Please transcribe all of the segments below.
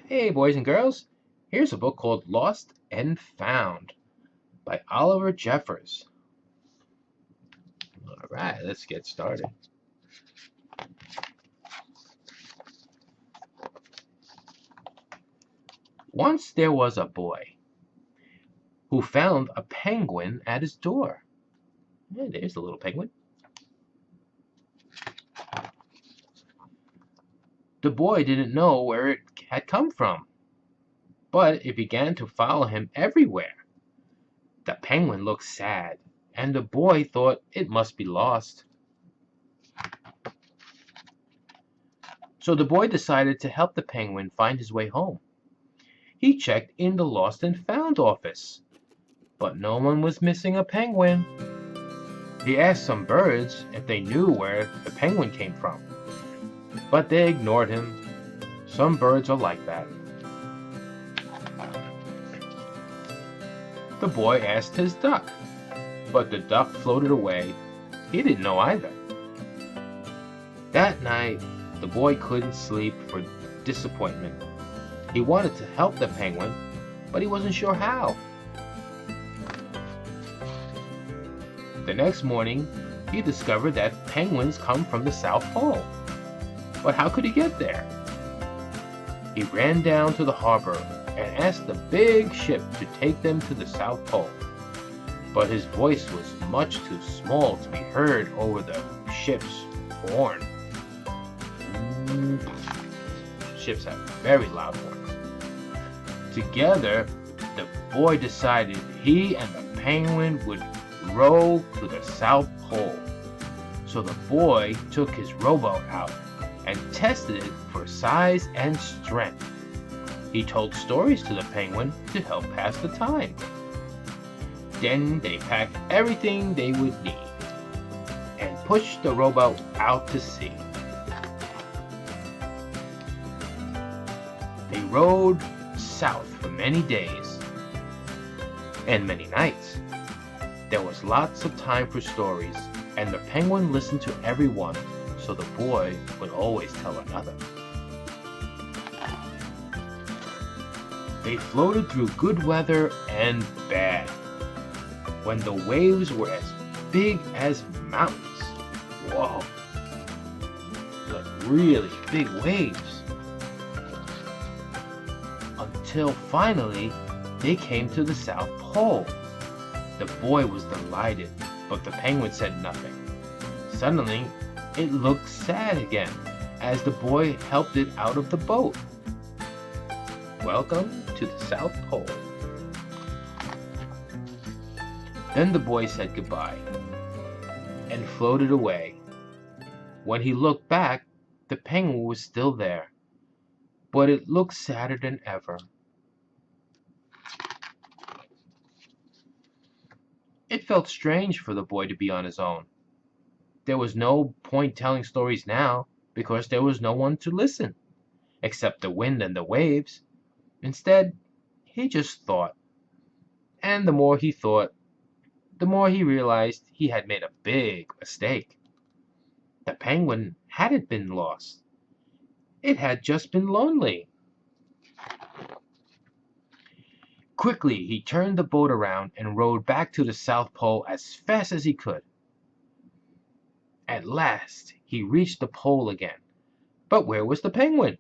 Hey, boys and girls, here's a book called Lost and Found by Oliver Jeffers. All right, let's get started. Once there was a boy who found a penguin at his door. Yeah, there's the little penguin. The boy didn't know where it had come from, but it began to follow him everywhere. The penguin looked sad, and the boy thought it must be lost. So the boy decided to help the penguin find his way home. He checked in the Lost and Found office, but no one was missing a penguin. He asked some birds if they knew where the penguin came from, but they ignored him. Some birds are like that. The boy asked his duck, but the duck floated away. He didn't know either. That night, the boy couldn't sleep for disappointment. He wanted to help the penguin, but he wasn't sure how. The next morning, he discovered that penguins come from the South Pole. But how could he get there? He ran down to the harbor and asked the big ship to take them to the South Pole. But his voice was much too small to be heard over the ship's horn. Ships have very loud horns. Together, the boy decided he and the penguin would row to the South Pole. So the boy took his rowboat out and tested it for size and strength. He told stories to the penguin to help pass the time. Then they packed everything they would need and pushed the rowboat out to sea. They rowed south for many days and many nights. There was lots of time for stories, and the penguin listened to everyone, so the boy would always tell another. They floated through good weather and bad. When the waves were as big as mountains. Whoa! Like really big waves. Until finally, they came to the South Pole. The boy was delighted, but the penguin said nothing. Suddenly, it looked sad again as the boy helped it out of the boat. Welcome to the South Pole. Then the boy said goodbye and floated away. When he looked back, the penguin was still there, but it looked sadder than ever. It felt strange for the boy to be on his own. There was no point telling stories now because there was no one to listen, except the wind and the waves. Instead, he just thought. And the more he thought, the more he realized he had made a big mistake. The penguin hadn't been lost. It had just been lonely. Quickly, he turned the boat around and rowed back to the South Pole as fast as he could. At last, he reached the pole again. But where was the penguin?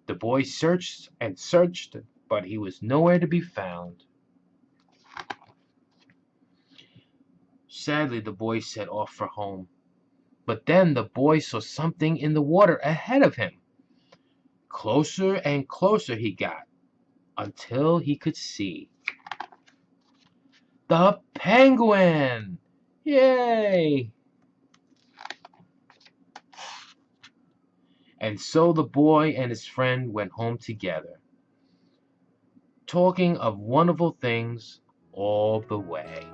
The boy searched and searched, but he was nowhere to be found. Sadly, the boy set off for home. But then the boy saw something in the water ahead of him. Closer and closer he got, until he could see. The penguin! Yay! And so the boy and his friend went home together, talking of wonderful things all the way.